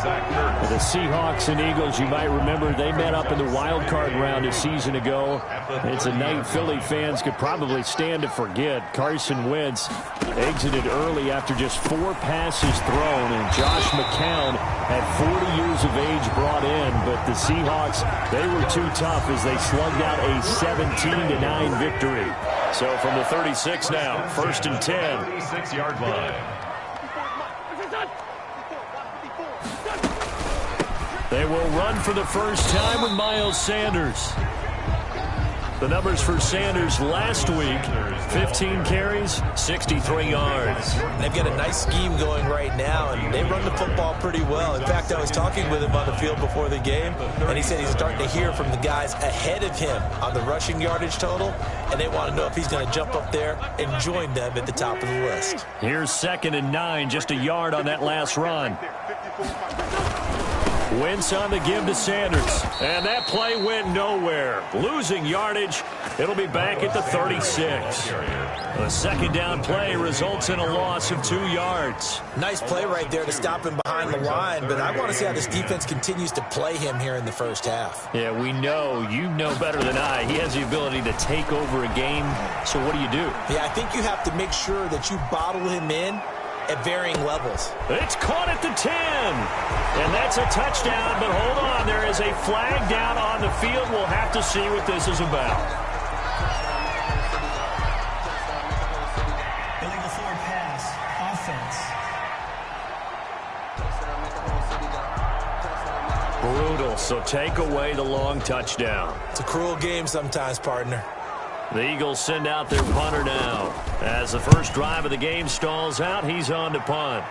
The Seahawks and Eagles, you might remember, they met up in the wild card round a season ago. It's a night Philly fans could probably stand to forget. Carson Wentz exited early after just 4 passes thrown, and Josh McCown had 40 years of age brought in, but the Seahawks, they were too tough as they slugged out a 17-9 victory. So from the 36 now, 1st and 10. 36-yard line. They will run for the first time with Miles Sanders. The numbers for Sanders last week, 15 carries, 63 yards. They've got a nice scheme going right now, and they run the football pretty well. In fact, I was talking with him on the field before the game, and he said he's starting to hear from the guys ahead of him on the rushing yardage total, and they want to know if he's going to jump up there and join them at the top of the list. Here's 2nd and 9, just a yard on that last run. Wentz on the give to Sanders. And that play went nowhere. Losing yardage. It'll be back at the 36. A 2nd down play results in a loss of 2 yards. Nice play right there to stop him behind the line, but I want to see how this defense continues to play him here in the first half. Yeah, we know. You know better than I. He has the ability to take over a game. So what do you do? Yeah, I think you have to make sure that you bottle him in at varying levels. It's caught at the 10. And that's a touchdown, but hold on. There is a flag down on the field. We'll have to see what this is about. Illegal forward pass. Offense. Brutal, so take away the long touchdown. It's a cruel game sometimes, partner. The Eagles send out their punter now. As the first drive of the game stalls out, he's on to punt.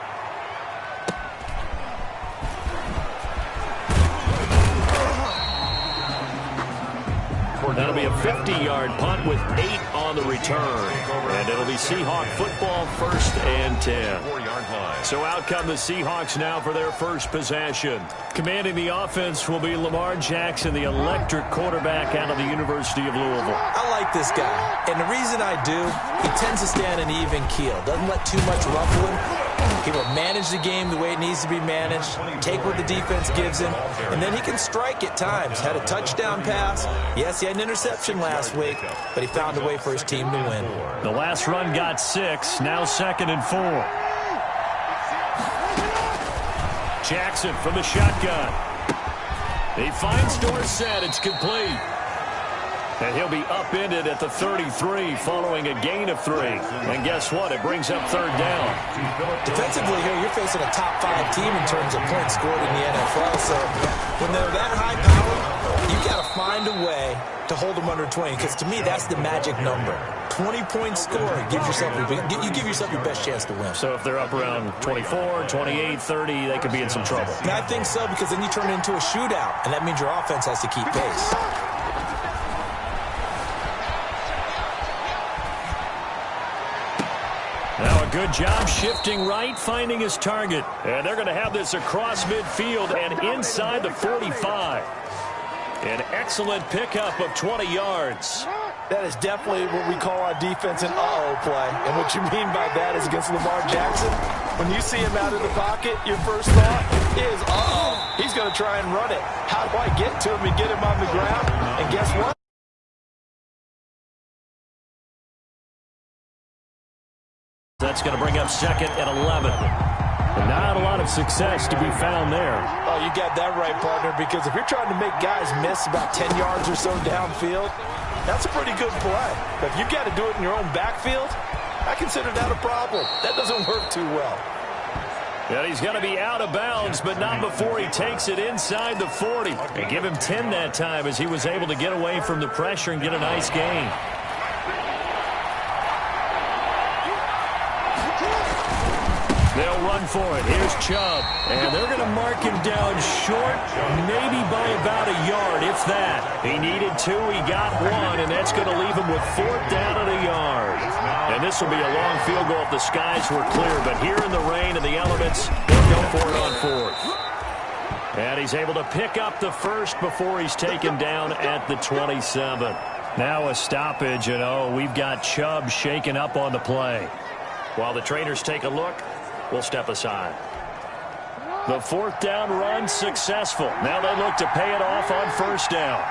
That'll be a 50-yard punt with 8 on the return. And it'll be Seahawk football, 1st and 10. 4-yard line. So out come the Seahawks now for their first possession. Commanding the offense will be Lamar Jackson, the electric quarterback out of the University of Louisville. I like this guy, and the reason I do, he tends to stay on an even keel. Doesn't let too much ruffle him. He will manage the game the way it needs to be managed, take what the defense gives him, and then he can strike at times. Had a touchdown pass. Yes, he had an interception last week, but he found a way for his team to win. The last run got 6, now 2nd and 4. Jackson from the shotgun. He finds Dorsett. It's complete. And he'll be upended at the 33 following a gain of 3. And guess what? It brings up 3rd down. Defensively here, you're facing a top 5 team in terms of points scored in the NFL. So when they're that high powered, you got to find a way to hold them under 20. Because to me, that's the magic number. 20-point score gives yourself you give yourself your best chance to win. So if they're up around 24, 28, 30, they could be in some trouble. And I think so, because then you turn it into a shootout, and that means your offense has to keep pace. Now a good job shifting right, finding his target. And they're going to have this across midfield and inside the 45. An excellent pickup of 20 yards. That is definitely what we call our defense an uh-oh play. And what you mean by that is against Lamar Jackson, when you see him out of the pocket, your first thought is, uh-oh, he's going to try and run it. How do I get to him and get him on the ground? And guess what? That's going to bring up 2nd and 11. And not a lot of success to be found there. Oh, you got that right, partner, because if you're trying to make guys miss about 10 yards or so downfield, that's a pretty good play. But if you've got to do it in your own backfield, I consider that a problem. That doesn't work too well. And he's going to be out of bounds, but not before he takes it inside the 40. And give him 10 that time as he was able to get away from the pressure and get a nice gain. They'll run for it. Here's Chubb. And they're going to mark him down short, maybe by about a yard, if that. He needed 2. He got 1, and that's going to leave him with 4th down and a yard. And this will be a long field goal if the skies were clear. But here in the rain and the elements, they'll go for it on 4th. And he's able to pick up the first before he's taken down at the 27. Now a stoppage, and we've got Chubb shaken up on the play. While the trainers take a look, we'll step aside. The fourth down run successful. Now they look to pay it off on first down.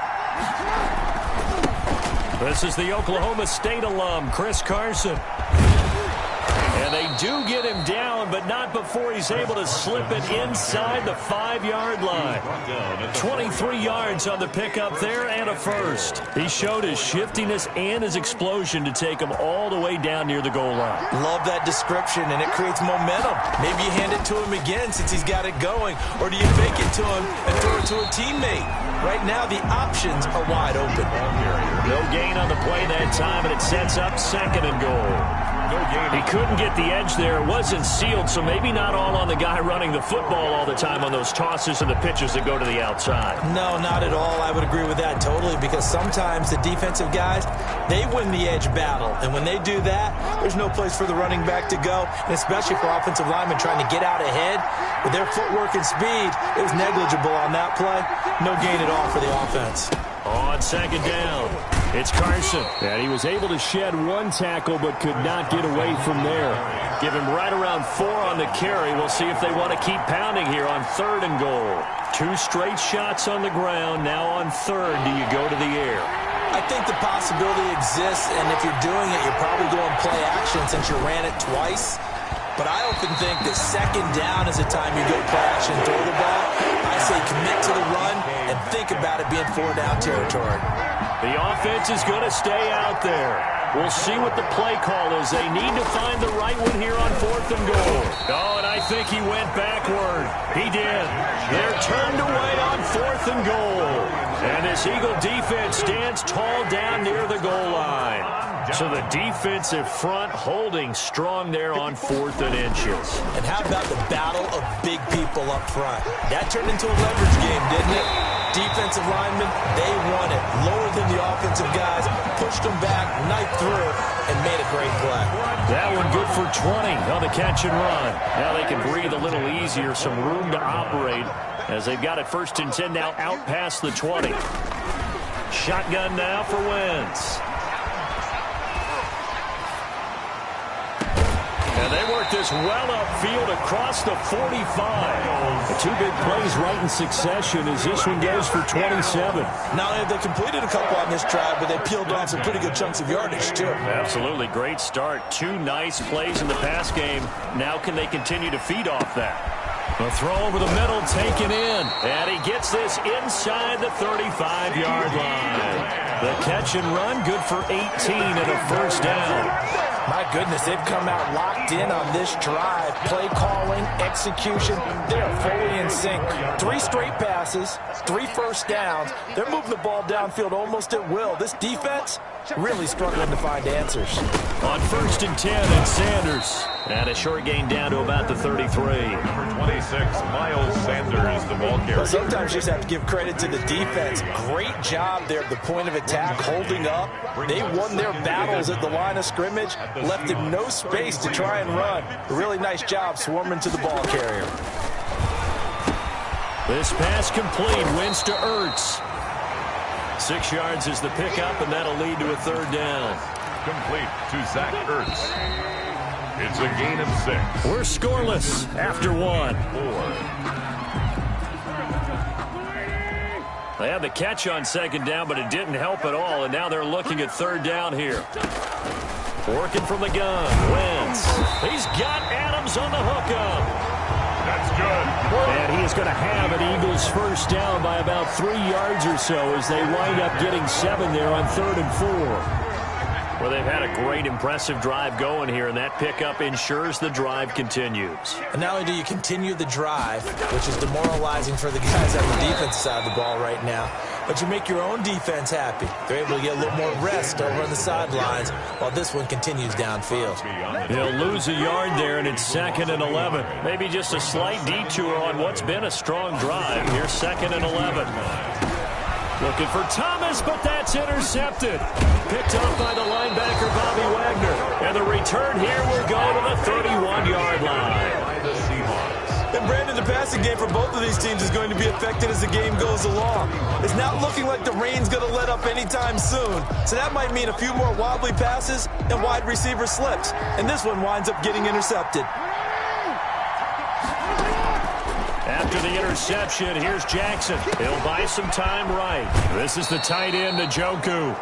This is the Oklahoma State alum, Chris Carson. And they do get him down, but not before he's able to slip it inside the 5-yard line. 23 yards on the pickup there and a first. He showed his shiftiness and his explosion to take him all the way down near the goal line. Love that description, and it creates momentum. Maybe you hand it to him again since he's got it going, or do you fake it to him and throw it to a teammate? Right now, the options are wide open. No gain on the play that time, and it sets up second and goal. He couldn't get the edge there. It wasn't sealed, so maybe not all on the guy running the football all the time on those tosses and the pitches that go to the outside. No, not at all. I would agree with that totally, because sometimes the defensive guys, they win the edge battle. And when they do that, there's no place for the running back to go, and especially for offensive linemen trying to get out ahead. With their footwork and speed, it was negligible on that play. No gain at all for the offense. On second down, it's Carson. And he was able to shed one tackle but could not get away from there. Give him right around 4 on the carry. We'll see if they want to keep pounding here on third and goal. 2 straight shots on the ground. Now on third, do you go to the air? I think the possibility exists, and if you're doing it, you're probably going play action since you ran it twice. But I often think that second down is the time you go play action, throw the ball. I say commit to the run and think about it being 4-down territory. The offense is going to stay out there. We'll see what the play call is. They need to find the right one here on fourth and goal. Oh, and I think he went backward. He did. They're turned away on fourth and goal. And this Eagle defense stands tall down near the goal line. So the defensive front holding strong there on 4th and inches. And how about the battle of big people up front? That turned into a leverage game, didn't it? Defensive linemen, they won it. Lower than the offensive guys, pushed them back, knifed through, and made a great play. That one good for 20 on the catch and run. Now they can breathe a little easier, some room to operate as they've got it 1st and 10 now out past the 20. Shotgun now for Wentz. And they work this well upfield across the 45. The 2 big plays right in succession as this one goes for 27. Not only have they completed a couple on this drive, but they peeled off some pretty good chunks of yardage, too. Absolutely. Great start. 2 nice plays in the pass game. Now can they continue to feed off that? The throw over the middle taken in. And he gets this inside the 35-yard line. The catch and run good for 18 and a first down. My goodness, they've come out locked in on this drive. Play calling, execution, they are fully in sync. 3 straight passes, 3 first downs. They're moving the ball downfield almost at will. This defense really struggling to find answers. On 1st and 10, it's Sanders. And a short gain down to about the 33. Number 26, Miles Sanders, the ball carrier. But sometimes you just have to give credit to the defense. Great job there at the point of attack, holding up. They won their battles at the line of scrimmage, left him no space to try and run. A really nice job swarming to the ball carrier. This pass complete, Wentz to Ertz. 6 yards is the pickup, and that'll lead to a 3rd down. Complete to Zach Ertz. It's a gain of 6. We're scoreless after 1. 4. They had the catch on 2nd down, but it didn't help at all, and now they're looking at 3rd down here. Working from the gun, Wentz. He's got Adams on the hookup. That's good. And he is going to have an Eagles first down by about 3 yards or so as they wind up getting 7 there on 3rd and 4. Well, they've had a great, impressive drive going here, and that pickup ensures the drive continues. And not only do you continue the drive, which is demoralizing for the guys on the defensive side of the ball right now, but you make your own defense happy. They're able to get a little more rest over on the sidelines while this one continues downfield. They'll lose a yard there, and it's 2nd and 11. Maybe just a slight detour on what's been a strong drive. Here's 2nd and 11. Looking for Thomas, but that's intercepted. Picked up by the linebacker, Bobby Wagner. And the return here will go to the 31-yard line. The Seahawks. And Brandon, the passing game for both of these teams is going to be affected as the game goes along. It's not looking like the rain's going to let up anytime soon. So that might mean a few more wobbly passes and wide receiver slips. And this one winds up getting intercepted. after the interception. Here's Jackson. He'll buy some time right. This is the tight end, Njoku.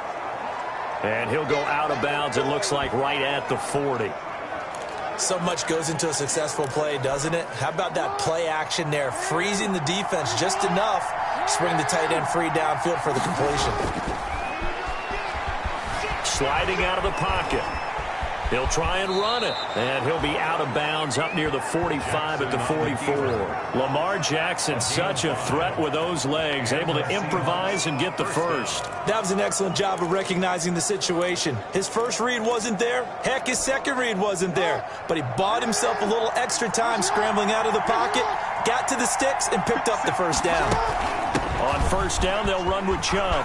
And he'll go out of bounds, it looks like, right at the 40. So much goes into a successful play, doesn't it? How about that play action there, freezing the defense just enough to bring the tight end free downfield for the completion. Sliding out of the pocket. He'll try and run it, and he'll be out of bounds up near the 45 at the 44. Lamar Jackson, such a threat with those legs, able to improvise and get the first. That was an excellent job of recognizing the situation. His first read wasn't there. Heck, his second read wasn't there. But he bought himself a little extra time scrambling out of the pocket, got to the sticks, and picked up the first down. On first down, they'll run with Chubb.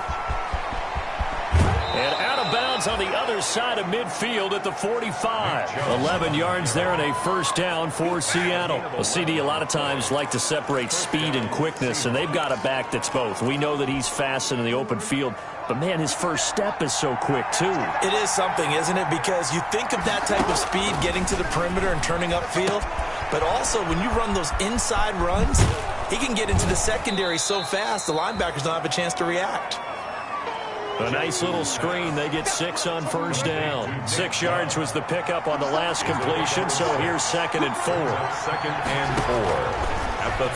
And out of bounds on the other side of midfield at the 45. 11 yards there and a first down for Seattle. A CD a lot of times like to separate speed and quickness, and they've got a back that's both. We know that he's fast in the open field, but, man, his first step is so quick, too. It is something, isn't it? Because you think of that type of speed getting to the perimeter and turning upfield, but also when you run those inside runs, he can get into the secondary so fast the linebackers don't have a chance to react. A nice little screen. They get 6 on first down. 6 yards was the pickup on the last completion, so here's 2nd and 4. 2nd and 4.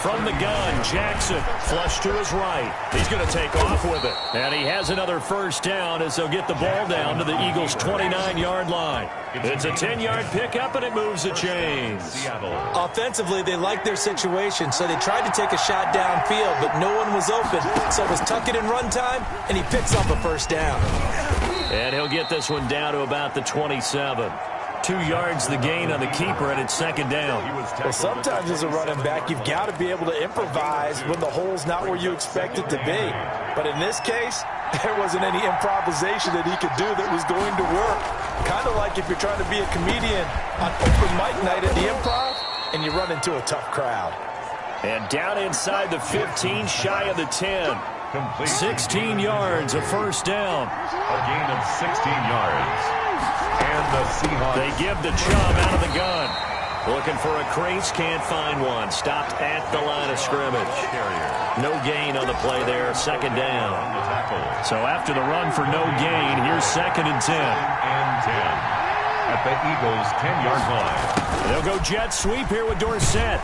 From the gun, Jackson, flush to his right. He's going to take off with it. And he has another first down as they'll get the ball down to the Eagles' 29-yard line. It's a 10-yard pickup, and it moves the chains. Offensively, they liked their situation, so they tried to take a shot downfield, but no one was open. So it was tuck it in run time, and he picks up a first down. And he'll get this one down to about the 27. 2 yards the gain on the keeper, and it's 2nd down. Well, sometimes as a running back, you've got to be able to improvise when the hole's not where you expect it to be. But in this case, there wasn't any improvisation that he could do that was going to work. Kind of like if you're trying to be a comedian on open mic night at the Improv, and you run into a tough crowd. And down inside the 15, shy of the 10. 16 yards, a first down. A gain of 16 yards. And the Seahawks. They give the Chubb out of the gun. Looking for a crease, can't find one. Stopped at the line of scrimmage. No gain on the play there, 2nd down. So after the run for no gain, here's 2nd and 10. And 10. At the Eagles' 10-yard line. They'll go jet sweep here with Dorsett.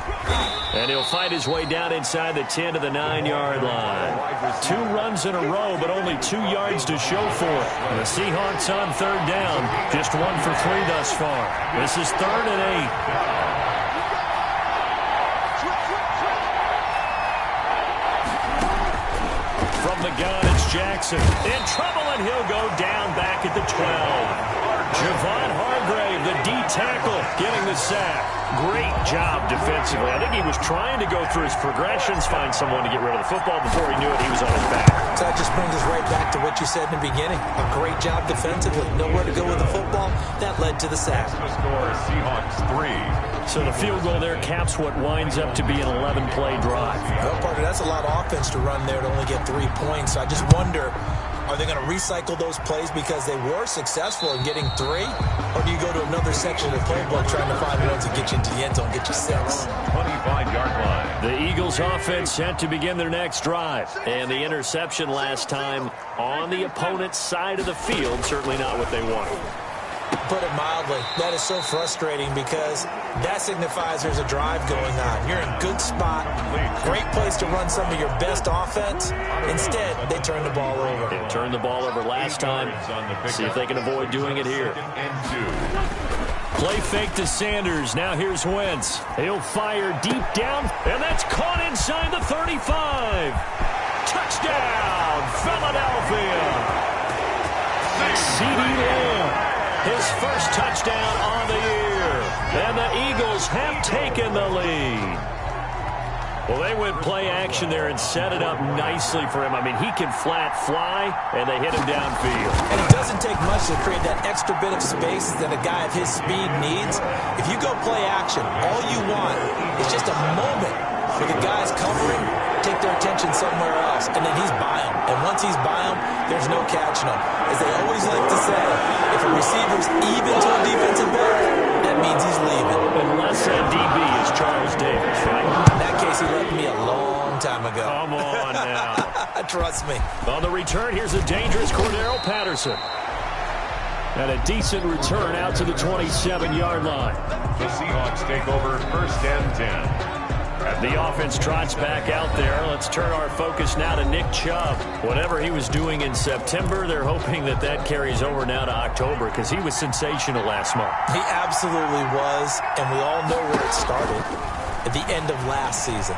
And he'll fight his way down inside the 10 to the 9-yard line. 2 runs in a row, but only 2 yards to show for it. And the Seahawks on 3rd down. Just 1 for 3 thus far. This is 3rd and 8. From the gun, it's Jackson. In trouble, and he'll go down back at the 12. Javon Hargrave, the D-tackle, getting the sack. Great job defensively. I think he was trying to go through his progressions, find someone to get rid of the football. Before he knew it, he was on his back. So that just brings us right back to what you said in the beginning. A great job defensively. Nowhere to go with the football. That led to the sack. The score, Seahawks 3. So the field goal there caps what winds up to be an 11-play drive. Well, partner, that's a lot of offense to run there to only get 3 points. So I just wonder, are they going to recycle those plays because they were successful in getting 3? Or do you go to another section of the playbook trying to find ones that get you into the end zone, get you 6? 25-yard line. The Eagles offense set to begin their next drive. And the interception last time on the opponent's side of the field, certainly not what they wanted. Put it mildly, that is so frustrating because that signifies there's a drive going on. You're in a good spot, great place to run some of your best offense. Instead, they turn the ball over. They turned the ball over last time. See if they can avoid doing it here. Play fake to Sanders. Now here's Wentz. He'll fire deep down, and that's caught inside the 35. Touchdown, Philadelphia. CD Lamb. His first touchdown on the year. And the Eagles have taken the lead. Well, they went play action there and set it up nicely for him. I mean, he can flat fly, and they hit him downfield. And it doesn't take much to create that extra bit of space that a guy of his speed needs. If you go play action, all you want is just a moment where the guy's covering, take their attention somewhere else, and then he's by him. And once he's by him, there's no catching him. As they always like to say, if a receiver's even to a defensive back, that means he's leaving. Unless that DB is Charles Davis, right? In that case, he left me a long time ago. Come on now. Trust me. On the return, here's a dangerous Cordero Patterson. And a decent return out to the 27-yard line. The Seahawks take over 1st and 10. The offense trots back out there. Let's turn our focus now to Nick Chubb. Whatever he was doing in September, they're hoping that that carries over now to October because he was sensational last month. He absolutely was, and we all know where it started. At the end of last season,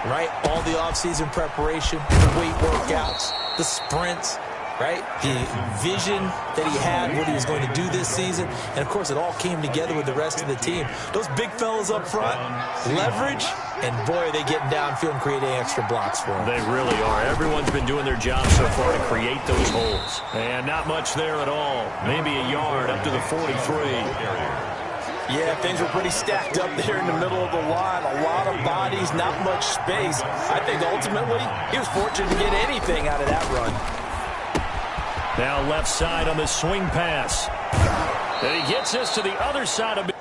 right? All the offseason preparation, the weight workouts, the sprints, right? The vision that he had, what he was going to do this season. And, of course, it all came together with the rest of the team. Those big fellas up front, leverage, and, boy, are they getting downfield and creating extra blocks for him. They really are. Everyone's been doing their job so far to create those holes. And not much there at all. Maybe a yard up to the 43. Yeah, things were pretty stacked up there in the middle of the line. A lot of bodies, not much space. I think ultimately he was fortunate to get anything out of that run. Now left side on the swing pass. And he gets us to the other side of it.